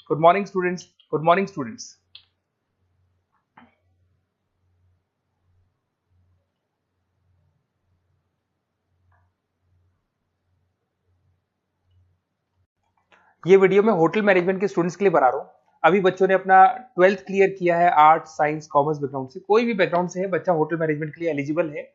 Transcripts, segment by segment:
Good morning students, good morning students. ये video मैं hotel management के स्टूडेंट्स के लिए बना रहा हूँ। अभी बच्चों ने अपना 12th क्लियर किया है, आर्ट साइंस कॉमर्स बैकग्राउंड से, कोई भी बैकग्राउंड से है बच्चा होटल मैनेजमेंट के लिए एलिजिबल है।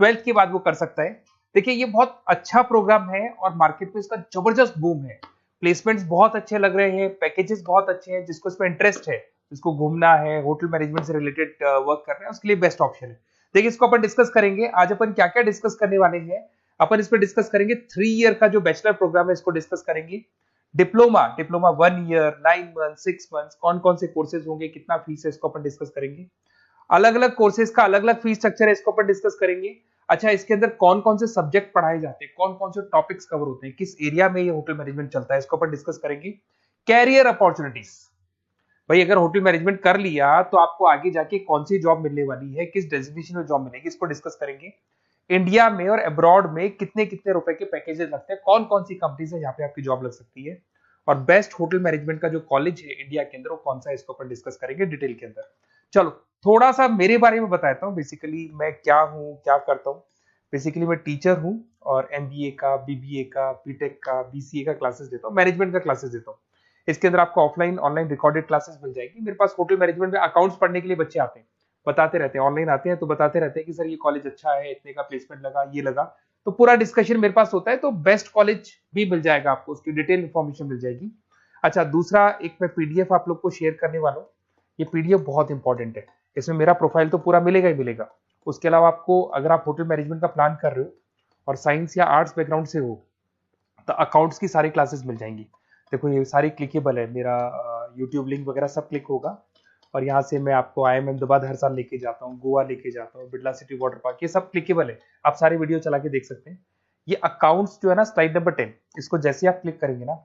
12th के बाद वो कर सकता है। देखिए ये बहुत अच्छा प्रोग्राम है और मार्केट में इसका जबरदस्त बूम है। प्लेसमेंट्स बहुत अच्छे लग रहे हैं, पैकेजेस बहुत अच्छे हैं। जिसको इसमें इंटरेस्ट है, जिसको घूमना है, होटल मैनेजमेंट से रिलेटेड वर्क करना है, उसके लिए बेस्ट ऑप्शन है। देखिए इसको अपन डिस्कस करेंगे आज। अपन क्या क्या डिस्कस करने वाले हैं, अपन इस पर डिस्कस करेंगे 3 ईयर का जो बैचलर प्रोग्राम है इसको डिस्कस करेंगे। Diploma, diploma 1 year, 9 month, 6 month, कौन कौन से कोर्सेज होंगे, कितना फीस है, इसको अपन डिस्कस करेंगे। अलग अलग कोर्सेज का अलग अलग फीस स्ट्रक्चर है, इसको अपन डिस्कस करेंगे। अच्छा, इसके अंदर कौन कौन से सब्जेक्ट पढ़ाए जाते हैं, कौन कौन से टॉपिक्स कवर होते हैं, किस एरिया में ये होटल मैनेजमेंट चलता है, इसको अपन डिस्कस करेंगे। कैरियर अपॉर्चुनिटीज, भाई अगर होटल मैनेजमेंट कर लिया तो आपको आगे जाके कौन सी जॉब मिलने वाली है, किस डेजिग्नेशन में जॉब मिलेगी, इसको डिस्कस करेंगे। इंडिया में और अब्रॉड में कितने कितने रुपए के पैकेजेस लगते हैं, कौन कौन सी कंपनीज है जहां पे आपकी जॉब लग सकती है, और बेस्ट होटल मैनेजमेंट का जो कॉलेज है इंडिया के अंदर वो कौन सा है, इसको अपन डिस्कस करेंगे डिटेल के अंदर। चलो थोड़ा सा मेरे बारे में बताता हूँ, बेसिकली मैं क्या हूँ, क्या करता हूँ। बेसिकली मैं टीचर हूँ और एमबीए का, बीबीए का, बीटेक का, बीसीए का क्लासेस देता हूँ, मैनेजमेंट का क्लासेस देता हूँ। इसके अंदर आपको ऑफलाइन ऑनलाइन रिकॉर्डेड क्लासेस मिल जाएगी। मेरे पास होटल मैनेजमेंट में अकाउंट्स पढ़ने के लिए बच्चे आते हैं, बताते रहते हैं, ऑनलाइन आते हैं तो बताते रहते हैं कि सर ये कॉलेज अच्छा है, इतने का प्लेसमेंट लगा, ये लगा। तो पूरा डिस्कशन मेरे पास होता है, तो बेस्ट कॉलेज भी मिल जाएगा आपको, उसकी डिटेल इंफॉर्मेशन मिल जाएगी। अच्छा, दूसरा एक मैं पीडीएफ आप लोग को शेयर करने वाला हूँ। ये पीडीएफ बहुत इंपॉर्टेंट है, इसमें मेरा प्रोफाइल तो पूरा मिलेगा ही मिलेगा। उसके अलावा आपको अगर आप होटल मैनेजमेंट का प्लान कर रहे हो और साइंस या आर्ट्स बैकग्राउंड से हो तो अकाउंट्स की सारी क्लासेस मिल जाएंगी। देखो ये सारी क्लिकेबल है, मेरा यूट्यूब लिंक वगैरह सब क्लिक होगा। और यहाँ से मैं आपको IIM अहमदाबाद हर साल लेके जाता हूँ, गोवा लेके जाता हूँ, बिरला सिटी वाटर पार्क, ये सब क्लिकेबल है। आप सारी वीडियो चला के देख सकते हैं। ये अकाउंट्स जो है ना, स्लाइड नंबर 10, इसको जैसे आप क्लिक करेंगे ना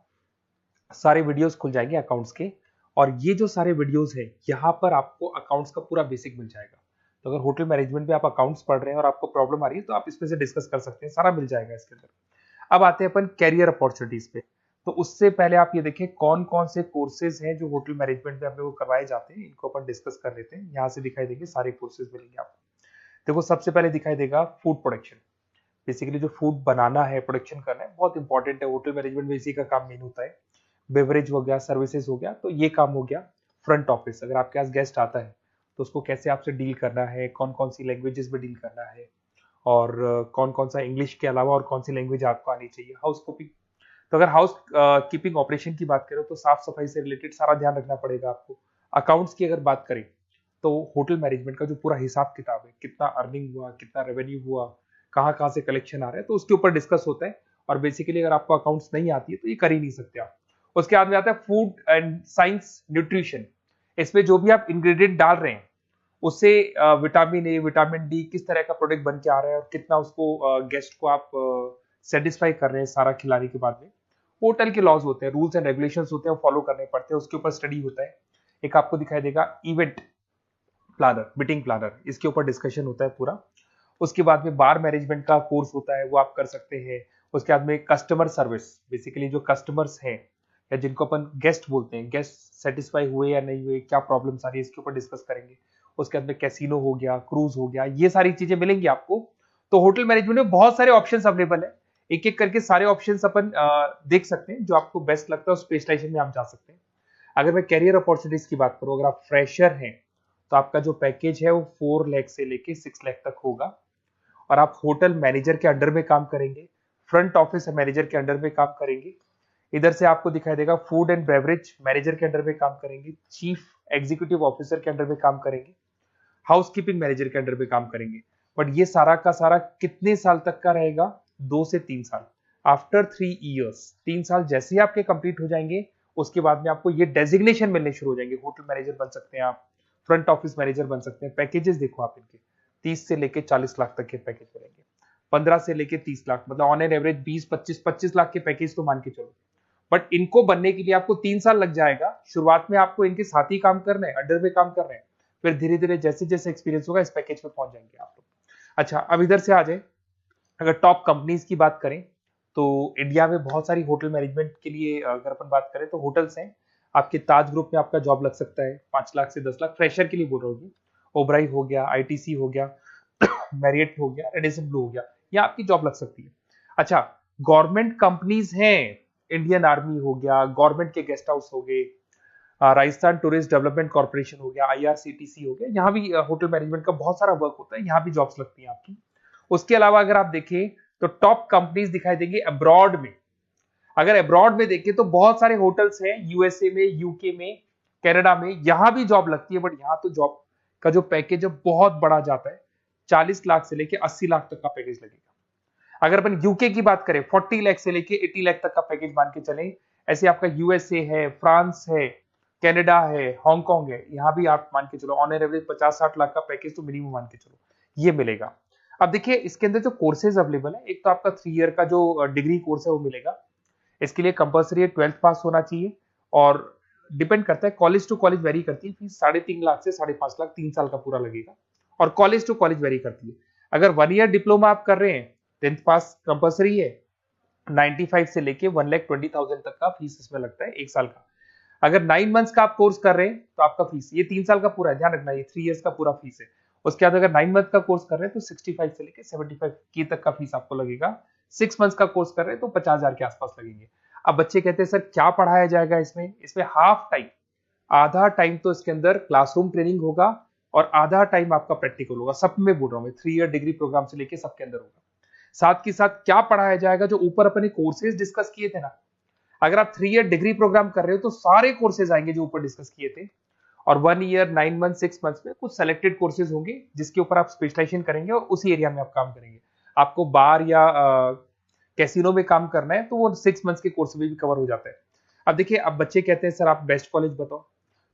सारे वीडियोस खुल जाएंगे अकाउंट्स के। और ये जो सारे वीडियोस है यहाँ पर आपको अकाउंट्स का पूरा बेसिक मिल जाएगा। तो अगर होटल मैनेजमेंट में आप अकाउंट्स पढ़ रहे हैं और आपको प्रॉब्लम आ रही है तो आप इसमें से डिस्कस कर सकते हैं, सारा मिल जाएगा इसके अंदर। अब आते हैं अपन कैरियर अपॉर्चुनिटीज पे। तो उससे पहले आप ये देखें कौन कौन से कोर्सेज हैं जो होटल मैनेजमेंट में अपने को करवाए जाते हैं, इनको अपन डिस्कस कर लेते हैं। यहाँ से दिखाई देंगे सारे कोर्सेज मिलेंगे आपको। देखो सबसे पहले दिखाई देगा फूड प्रोडक्शन। बेसिकली जो फूड बनाना है, प्रोडक्शन करना है, बहुत इंपॉर्टेंट है। होटल मैनेजमेंट में इसी का काम मेन होता है। बेवरेज हो गया, सर्विसेज हो गया, तो ये काम हो गया। फ्रंट ऑफिस, अगर आपके पास गेस्ट आता है तो उसको कैसे आपसे डील करना है, कौन कौन सी लैंग्वेजेस में डील करना है, और कौन कौन सा इंग्लिश के अलावा और कौन सी लैंग्वेज आपको आनी चाहिए। हाउस कीपिंग, तो अगर हाउस कीपिंग ऑपरेशन की बात करें तो साफ सफाई से रिलेटेड सारा ध्यान रखना पड़ेगा आपको। अकाउंट्स की अगर बात करें तो होटल मैनेजमेंट का जो पूरा हिसाब किताब है, कितना अर्निंग हुआ, कितना रेवेन्यू हुआ, कहाँ कहाँ से कलेक्शन आ रहा है, तो उसके ऊपर डिस्कस होता है। और बेसिकली अगर आपको अकाउंट्स नहीं आती है तो ये कर ही नहीं सकते आप। उसके बाद में आता है फूड एंड साइंस न्यूट्रिशन। इसमें जो भी आप इंग्रेडिएंट डाल रहे हैं उससे विटामिन ए, विटामिन डी, किस तरह का प्रोडक्ट बन के आ रहा है और कितना उसको गेस्ट को आप सेटिस्फाई कर रहे हैं सारा खिलाने के बाद में। होटल के लॉज होते हैं, रूल्स एंड रेगुलेशंस होते हैं, वो फॉलो करने पड़ते हैं, उसके ऊपर स्टडी होता है। एक आपको दिखाई देगा इवेंट प्लानर, मीटिंग प्लानर, इसके ऊपर डिस्कशन होता है पूरा। उसके बाद में बार मैनेजमेंट का कोर्स होता है, वो आप कर सकते हैं। उसके बाद में कस्टमर सर्विस, बेसिकली जो कस्टमर्स हैं या जिनको अपन गेस्ट बोलते हैं, गेस्ट सेटिस्फाई हुए या नहीं हुए, क्या प्रॉब्लम आ रही है, इसके ऊपर डिस्कस करेंगे। उसके बाद में कैसीनो हो गया, क्रूज हो गया, ये सारी चीजें मिलेंगी आपको। तो होटल मैनेजमेंट में बहुत सारे ऑप्शंस अवेलेबल है। एक एक करके सारे ऑप्शंस अपन देख सकते हैं, जो आपको बेस्ट लगता है उस स्पेशलाइजेशन में आप जा सकते हैं। अगर मैं कैरियर अपॉर्चुनिटीज की बात करूं, अगर आप फ्रेशर हैं तो आपका जो पैकेज है वो 4 लाख से लेके 6 लाख तक होगा। और आप होटल मैनेजर के अंडर में काम करेंगे, फ्रंट ऑफिस मैनेजर के अंडर में काम करेंगे। इधर से आपको दिखाई देगा फूड एंड बेवरेज मैनेजर के अंडर में काम करेंगे, चीफ एग्जीक्यूटिव ऑफिसर के अंडर में काम करेंगे, हाउसकीपिंग मैनेजर के अंडर में काम करेंगे। बट ये सारा का सारा कितने साल तक का रहेगा? 2 से 3 साल। आफ्टर 3 ईयर्स, 3 साल जैसे ही आपके कंप्लीट हो जाएंगे उसके बाद में आपको ये डेजिग्नेशन मिलने शुरू हो जाएंगे। होटल मैनेजर बन सकते हैं आप, फ्रंट ऑफिस मैनेजर बन सकते हैं। पैकेजेस देखो आप इनके, 30 से लेके 40 लाख तक के पैकेज मिलेंगे, 15 से लेके 30 लाख, मतलब ऑन एन एवरेज 20, 25, 25 लाख के पैकेज तो मान के चलो। बट इनको बनने के लिए आपको 3 साल लग जाएगा। शुरुआत में आपको इनके साथ ही काम करना है, अंडर में काम कर रहे हैं, फिर धीरे धीरे जैसे जैसे एक्सपीरियंस होगा इस पैकेज पे पहुंच जाएंगे आप लोग। अच्छा, अब इधर से आ जाए, अगर टॉप कंपनीज की बात करें तो इंडिया में बहुत सारी होटल मैनेजमेंट के लिए अगर अपन बात करें तो होटल्स हैं। आपके ताज ग्रुप में आपका जॉब लग सकता है 5 लाख से 10 लाख, फ्रेशर के लिए बोल रहा हूँ। ओबराई हो गया, आईटीसी हो गया, मैरियट हो गया, रेडिसन ब्लू हो गया, यहाँ आपकी जॉब लग सकती है। अच्छा, गवर्नमेंट कंपनीज हैं, इंडियन आर्मी हो गया, गवर्नमेंट के गेस्ट हाउस हो गए, राजस्थान टूरिस्ट डेवलपमेंट कॉर्पोरेशन हो गया, आईआरसीटीसी हो गया, यहाँ भी होटल मैनेजमेंट का बहुत सारा वर्क होता है, यहाँ भी जॉब्स लगती हैं आपकी। उसके अलावा अगर आप देखें तो टॉप कंपनीज दिखाई देंगी अब्रॉड में। अगर अब्रॉड में देखें तो बहुत सारे होटल्स हैं यूएसए में, यूके में, कनाडा में, यहां भी जॉब लगती है, बट यहां तो जॉब का जो पैकेज है बहुत बड़ा जाता है, 40 लाख से लेके 80 लाख तक का पैकेज लगेगा। अगर अपन यूके की बात करें 40 लाख से लेके 80 लाख तक का पैकेज मान के चले। ऐसे आपका यूएसए है, फ्रांस है, कनाडा है, हांगकांग है, यहाँ भी आप मान के चलो ऑन एवरेज 50-60 लाख का पैकेज तो मिनिमम मान के चलो ये मिलेगा। अब देखिए इसके अंदर जो कोर्सेज अवेलेबल है, एक तो आपका 3 ईयर का जो डिग्री कोर्स है वो मिलेगा। इसके लिए कंपलसरी 12th पास होना चाहिए, और डिपेंड करता है कॉलेज टू कॉलेज वेरी करती है फीस, 3.5 लाख से 5.5 लाख, 3 साल का पूरा लगेगा, और कॉलेज टू कॉलेज वेरी करती है। अगर 1 ईयर डिप्लोमा आप कर रहे हैं, 10th पास कंपलसरी है, 95 से लेके 1,20,000 तक का फीस इसमें लगता है एक साल का। अगर 9 मंथ्स का आप कोर्स कर रहे हैं तो आपका फीस, ये 3 साल का पूरा है, ध्यान रखना, ये 3 इयर्स का पूरा फीस है। उसके बाद अगर 9 मंथ का कोर्स कर रहे हैं तो 65 से लेके 75 की तक का फीस आपको लगेगा। 6 मंथ्स का कोर्स कर रहे हैं तो 50,000 के आसपास लगेंगे। अब बच्चे कहते हैं सर क्या पढ़ाया जाएगा इसमें? इसमें हाफ टाइम, आधा टाइम तो इसके अंदर क्लासरूम ट्रेनिंग होगा और आधा टाइम आपका प्रैक्टिकल होगा। सब में बोल रहा हूँ मैं, 3 ईयर डिग्री प्रोग्राम से लेके सबके अंदर होगा। साथ के साथ क्या पढ़ाया जाएगा, जो ऊपर अपने कोर्सेज डिस्कस किए थे ना, अगर आप 3 ईयर डिग्री प्रोग्राम कर रहे हो तो सारे कोर्सेज आएंगे जो ऊपर डिस्कस किए थे, और 1 ईयर 9 मंथ 6 मंथ्स में कुछ सेलेक्टेड कोर्सेज होंगे जिसके ऊपर आप स्पेशलाइजेशन करेंगे और उसी एरिया में आप काम करेंगे। आपको बार या कैसीनो में काम करना है तो वो 6 मंथ्स के कोर्स में भी कवर हो जाता है। अब देखिए, अब बच्चे कहते हैं सर आप बेस्ट कॉलेज बताओ,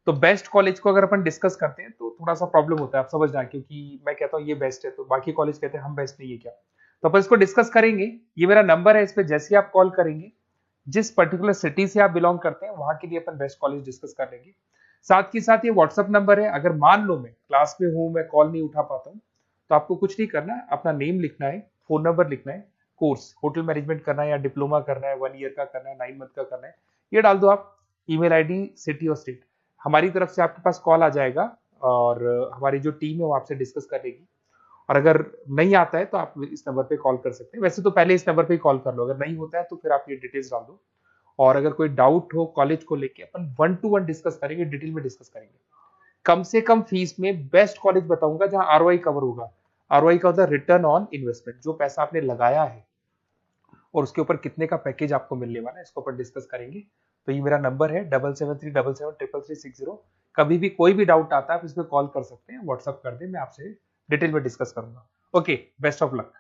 तो बेस्ट कॉलेज को अगर अपन डिस्कस करते हैं तो थोड़ा सा प्रॉब्लम होता है, आप समझना, क्योंकि मैं कहता हूँ ये बेस्ट है तो बाकी कॉलेज कहते हैं हम बेस्ट नहीं है क्या, तो अपन इसको डिस्कस करेंगे। ये मेरा नंबर है, इस पे जैसे ही आप कॉल करेंगे, जिस पर्टिकुलर सिटी से आप बिलोंग करते हैं वहां के लिए अपन बेस्ट कॉलेज डिस्कस कर लेंगे। साथ के साथ ये व्हाट्सअप नंबर है, अगर मान लो मैं क्लास में हूं, मैं कॉल नहीं उठा पाता हूं, तो आपको कुछ नहीं करना है, अपना नेम लिखना है, फोन नंबर लिखना है, कोर्स होटल मैनेजमेंट करना है या डिप्लोमा करना है, 1 ईयर का करना है, 9 मंथ का करना है, ये डाल दो आप, ईमेल आईडी, सिटी और स्टेट, हमारी तरफ से आपके पास कॉल आ जाएगा और हमारी जो टीम है वो आपसे डिस्कस कर लेगी। और अगर नहीं आता है तो आप इस नंबर पे कॉल कर सकते हैं, वैसे तो पहले इस नंबर पे कॉल कर लो, अगर नहीं होता है तो फिर आप ये डिटेल्स डाल दो। और अगर कोई डाउट हो कॉलेज को लेके, अपन 1 to 1 डिस्कस करेंगे, डिटेल में डिस्कस करेंगे। कम से कम फीस में बेस्ट कॉलेज बताऊंगा जहां आरओआई कवर होगा। आरओआई का होता है रिटर्न ऑन इन्वेस्टमेंट, जो पैसा आपने लगाया है और उसके ऊपर कितने का पैकेज आपको मिलने वाला है, इसको अपन डिस्कस करेंगे। तो ये मेरा नंबर है 7737733360। कभी भी कोई भी डाउट आता है आप इस पर कॉल कर सकते हैं, व्हाट्सअप कर दे, मैं आपसे डिटेल में डिस्कस करूंगा। Okay, best of luck.